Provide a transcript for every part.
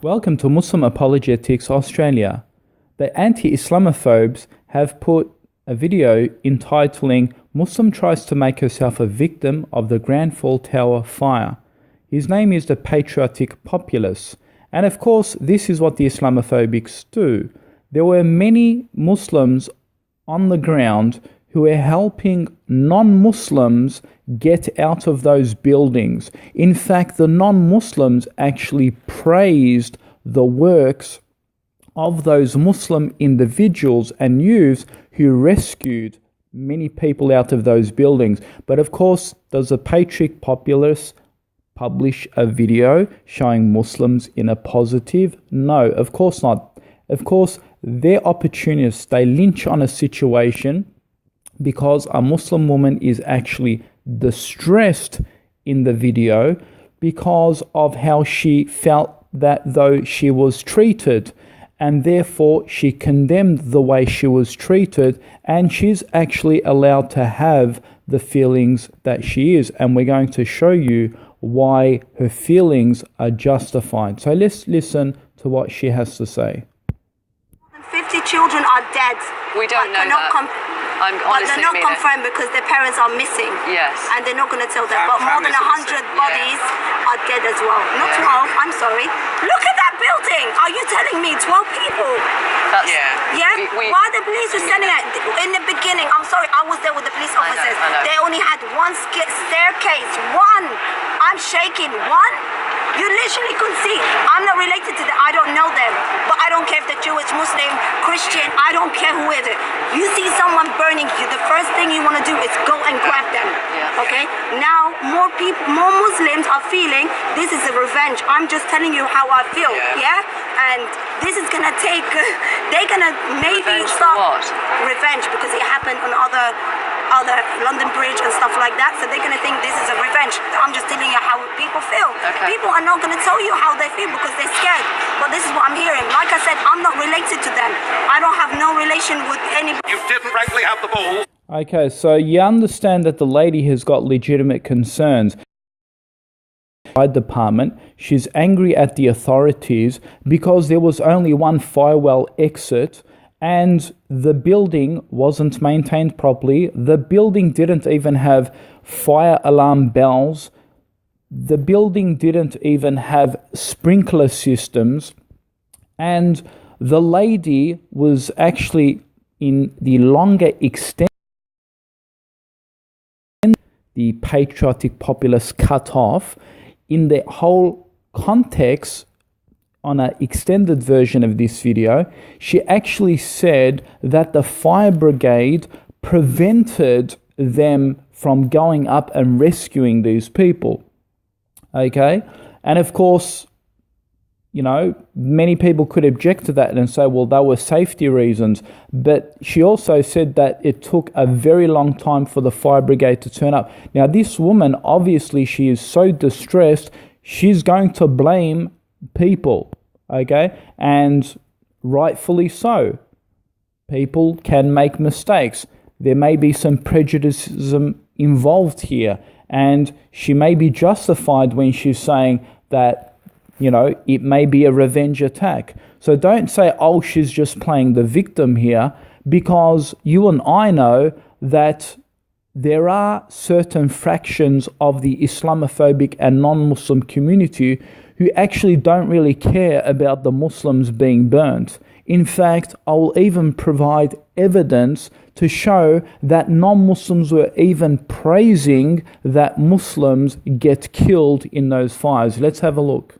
Welcome to Muslim Apologetics Australia. The anti-Islamophobes have put a video entitling Muslim tries to make herself a victim of the Grenfell Tower fire. His name is the patriotic populace. And of course, this is what the Islamophobics do. There were many Muslims on the ground who were helping non-Muslims get out of those buildings. In fact, the non-Muslims actually praised the works of those Muslim individuals and youths who rescued many people out of those buildings. But of course, does the patriotic populace publish a video showing Muslims in a positive? No, of course not. Of course, they're opportunists. They lynch on a situation because a Muslim woman is actually distressed in the video because of how she felt that though she was treated, and therefore she condemned the way she was treated, and she's actually allowed to have the feelings that she is, and we're going to show you why her feelings are justified. So let's listen to what she has to say. 50 children are dead. We don't know that. But they're not confirmed because their parents are missing. Yes. And they're not going to tell them. But more than 100 bodies are dead as well. Not 12, I'm sorry. Look at that building. Are you telling me 12 people? That's, yeah? Why the police were sending it? In the beginning, I'm sorry, I was there with the police officers. I know. They only had one staircase. One. I'm shaking. One? You literally couldn't see. I'm not related to them. I don't know them. But I don't care if they're Jewish, Muslim, Christian. I don't care who it is. You see someone burning you, the first thing you want to do is go and grab them. Yeah. Okay? Now, more Muslims are feeling this is a revenge. I'm just telling you how I feel. Yeah? And this is going to take... they're going to maybe revenge start... for what? Revenge, because it happened on other London Bridge and stuff like that, so they're going to think this is a revenge. I'm just telling you how people feel. Okay. People are not going to tell you how they feel because they're scared, but this is what I'm hearing. Like I said, I'm not related to them. I don't have no relation with anybody. You didn't frankly have the balls. Okay, so you understand that the lady has got legitimate concerns. Department, she's angry at the authorities because there was only one firewall exit and the building wasn't maintained properly. The building didn't even have fire alarm bells. The building didn't even have sprinkler systems. And the lady was actually in the longer extent. The patriotic populace cut off. In the whole context, on an extended version of this video, she actually said that the fire brigade prevented them from going up and rescuing these people. Okay? And of course, you know, many people could object to that and say, well, there were safety reasons. But she also said that it took a very long time for the fire brigade to turn up. Now, this woman, obviously, she is so distressed, she's going to blame people, okay? And rightfully so. People can make mistakes. There may be some prejudice involved here. And she may be justified when she's saying that, you know, it may be a revenge attack. So don't say, oh, she's just playing the victim here, because you and I know that there are certain fractions of the Islamophobic and non-Muslim community who actually don't really care about the Muslims being burnt. In fact, I will even provide evidence to show that non-Muslims were even praising that Muslims get killed in those fires. Let's have a look.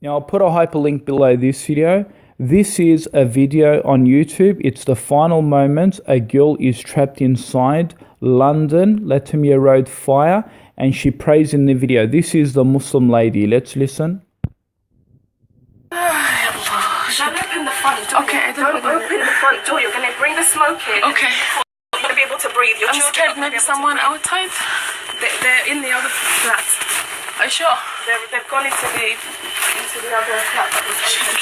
Now, I'll put a hyperlink below this video. This is a video on YouTube. It's the final moment. A girl is trapped inside London, Latimer Road fire, and she prays in the video. This is the Muslim lady. Let's listen. Don't open the front door. Okay, don't open the front door. You're going to bring the smoke in. Okay. You're going to be able to breathe. Your I'm scared maybe someone outside. They're in the other flat. Are you sure? They've gone into the other flat that was open.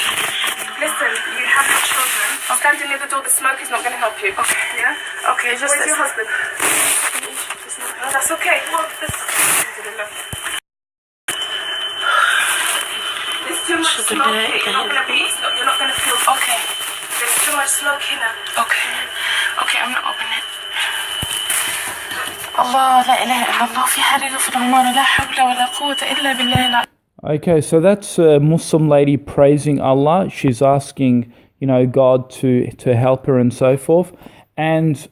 Listen, you have your children. Standing near the door, the smoke is not going to help you. Okay. Yeah? Okay, just Where's your husband? No, that's okay. Well, this... It's too much smoke here. You're not gonna feel. Okay. There's too much smoke here. Okay. Okay, I'm not opening it. الله لا إله إلا الله في حريق في العمارة لا حول ولا قوة إلا بالله العلي. Okay, so that's a Muslim lady praising Allah. She's asking, God to help her and so forth. And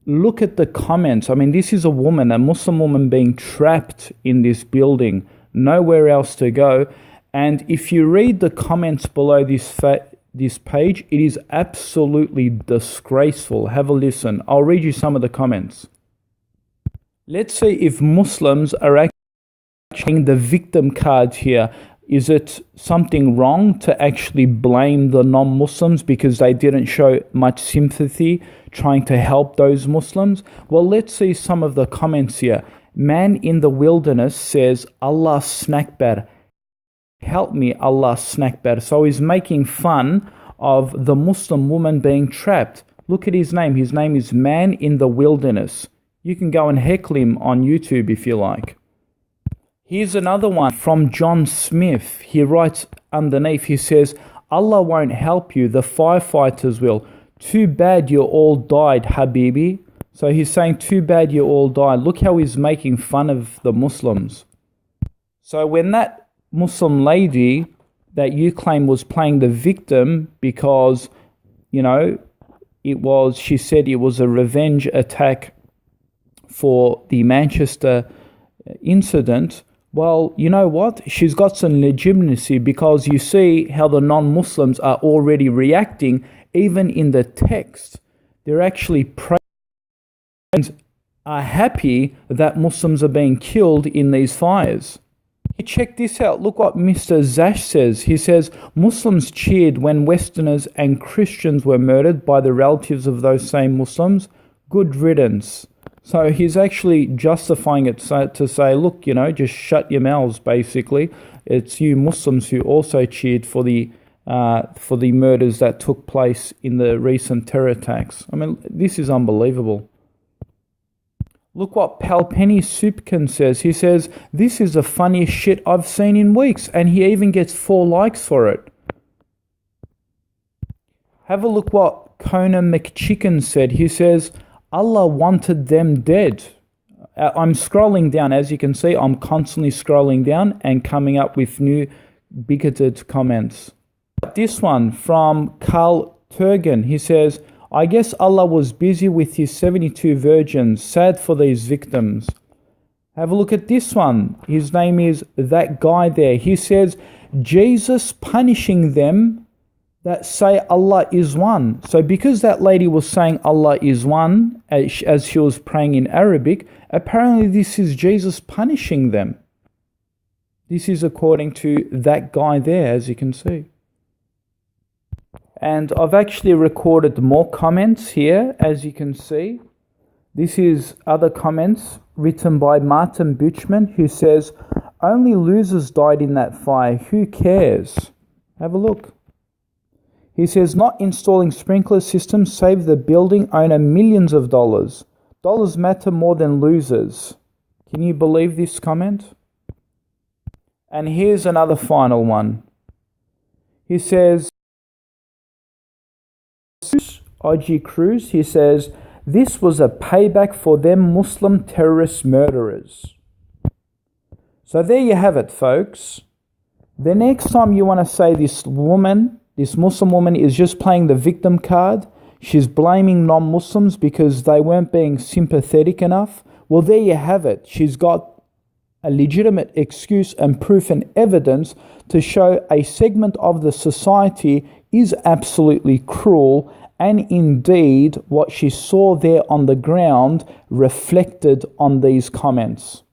look at the comments. I mean, this is a woman, a Muslim woman being trapped in this building, nowhere else to go. And if you read the comments below this page, it is absolutely disgraceful. Have a listen. I'll read you some of the comments. Let's see if Muslims are actually the victim card here. Is it something wrong to actually blame the non-Muslims because they didn't show much sympathy trying to help those Muslims? Well, let's see some of the comments here. Man in the wilderness says, Allah snakbar. Help me, Allah snakbar. So he's making fun of the Muslim woman being trapped. Look at his name. His name is Man in the Wilderness. You can go and heckle him on YouTube if you like. Here's another one from John Smith. He writes underneath, he says, Allah won't help you, the firefighters will. Too bad you all died, Habibi. So he's saying, too bad you all died. Look how he's making fun of the Muslims. So when that Muslim lady that you claim was playing the victim because, she said it was a revenge attack for the Manchester incident, well, you know what? She's got some legitimacy because you see how the non-Muslims are already reacting, even in the text. They're actually praying and are happy that Muslims are being killed in these fires. Check this out. Look what Mr. Zash says. He says, Muslims cheered when Westerners and Christians were murdered by the relatives of those same Muslims. Good riddance. So he's actually justifying it to say, look, just shut your mouths, basically. It's you Muslims who also cheered for the murders that took place in the recent terror attacks. I mean, this is unbelievable. Look what Palpenny Supkin says. He says, this is the funniest shit I've seen in weeks. And he even gets 4 likes for it. Have a look what Conan McChicken said. He says, Allah wanted them dead. I'm scrolling down. As you can see, I'm constantly scrolling down and coming up with new bigoted comments. This one from Carl Turgan. He says, I guess Allah was busy with his 72 virgins. Sad for these victims. Have a look at this one. His name is That Guy There. He says, Jesus punishing them that say Allah is one. So because that lady was saying Allah is one as she was praying in Arabic, apparently this is Jesus punishing them. This is according to That Guy There, as you can see. And I've actually recorded more comments here, as you can see. This is other comments written by Martin Buchman, who says, only losers died in that fire. Who cares? Have a look. He says, not installing sprinkler systems saved the building owner millions of dollars. Dollars matter more than losers. Can you believe this comment? And here's another final one. He says, IG Cruz, he says, this was a payback for them Muslim terrorist murderers. So there you have it, folks. The next time you want to say this Muslim woman is just playing the victim card, she's blaming non-Muslims because they weren't being sympathetic enough, well, there you have it. She's got a legitimate excuse and proof and evidence to show a segment of the society is absolutely cruel, and indeed what she saw there on the ground reflected on these comments.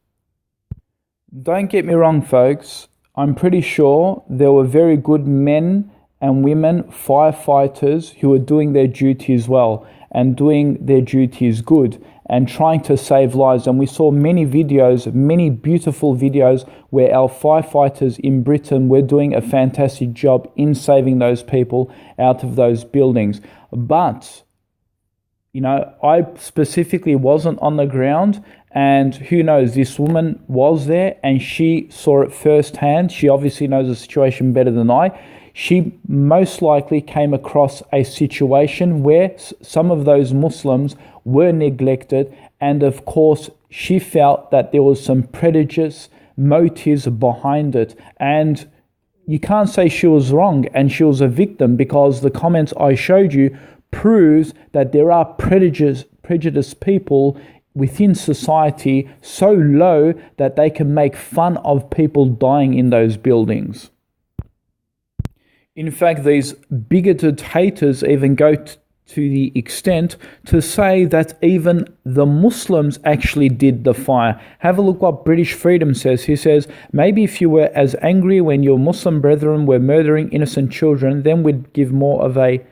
Don't get me wrong, folks. I'm pretty sure there were very good men and women firefighters who are doing their duty as well, and doing their duty is good and trying to save lives. And we saw many videos, many beautiful videos where our firefighters in Britain were doing a fantastic job in saving those people out of those buildings. But, I specifically wasn't on the ground, And who knows, this woman was there and she saw it firsthand. She obviously knows the situation better than I. She most likely came across a situation where some of those Muslims were neglected, and of course she felt that there was some prejudicial motives behind it. And you can't say she was wrong and she was a victim, because the comments I showed you proves that there are prejudiced people within society so low that they can make fun of people dying in those buildings. In fact, these bigoted haters even go to the extent to say that even the Muslims actually did the fire. Have a look what British Freedom says. He says, maybe if you were as angry when your Muslim brethren were murdering innocent children, then we'd give more of a,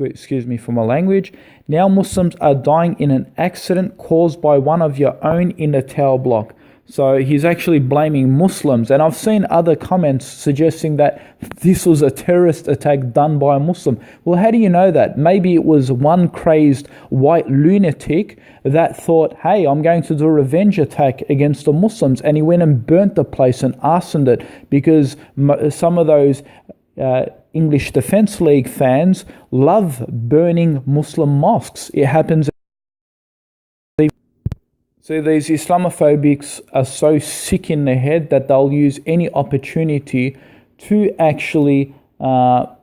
excuse me for my language, now Muslims are dying in an accident caused by one of your own in a tower block. So he's actually blaming Muslims. And I've seen other comments suggesting that this was a terrorist attack done by a Muslim. Well, how do you know that? Maybe it was one crazed white lunatic that thought, hey, I'm going to do a revenge attack against the Muslims. And he went and burnt the place and arsoned it, because some of those English Defence League fans love burning Muslim mosques. It happens. So these Islamophobics are so sick in the head that they'll use any opportunity to actually, never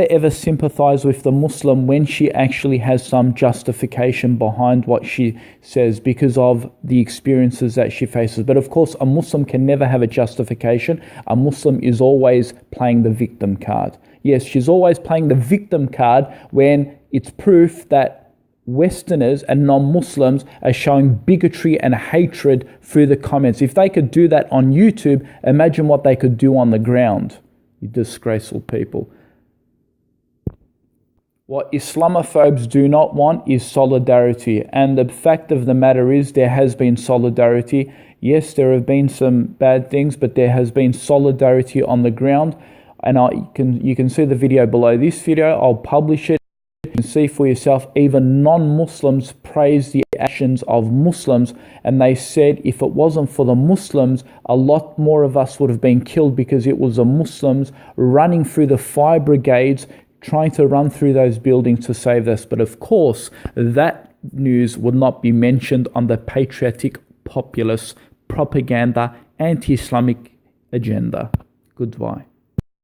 ever sympathize with the Muslim when she actually has some justification behind what she says because of the experiences that she faces. But of course, a Muslim can never have a justification. A Muslim is always playing the victim card. Yes, she's always playing the victim card when it's proof that Westerners and non-Muslims are showing bigotry and hatred through the comments. If they could do that on YouTube, imagine what they could do on the ground. You disgraceful people. What Islamophobes do not want is solidarity. And the fact of the matter is there has been solidarity. Yes, there have been some bad things, but there has been solidarity on the ground. And you can see the video below this video. I'll publish it. You can see for yourself, even non-Muslims praise the actions of Muslims, and they said if it wasn't for the Muslims, a lot more of us would have been killed, because it was the Muslims running through the fire brigades, trying to run through those buildings to save us. But of course, that news would not be mentioned on the patriotic, populist, propaganda, anti-Islamic agenda. Goodbye.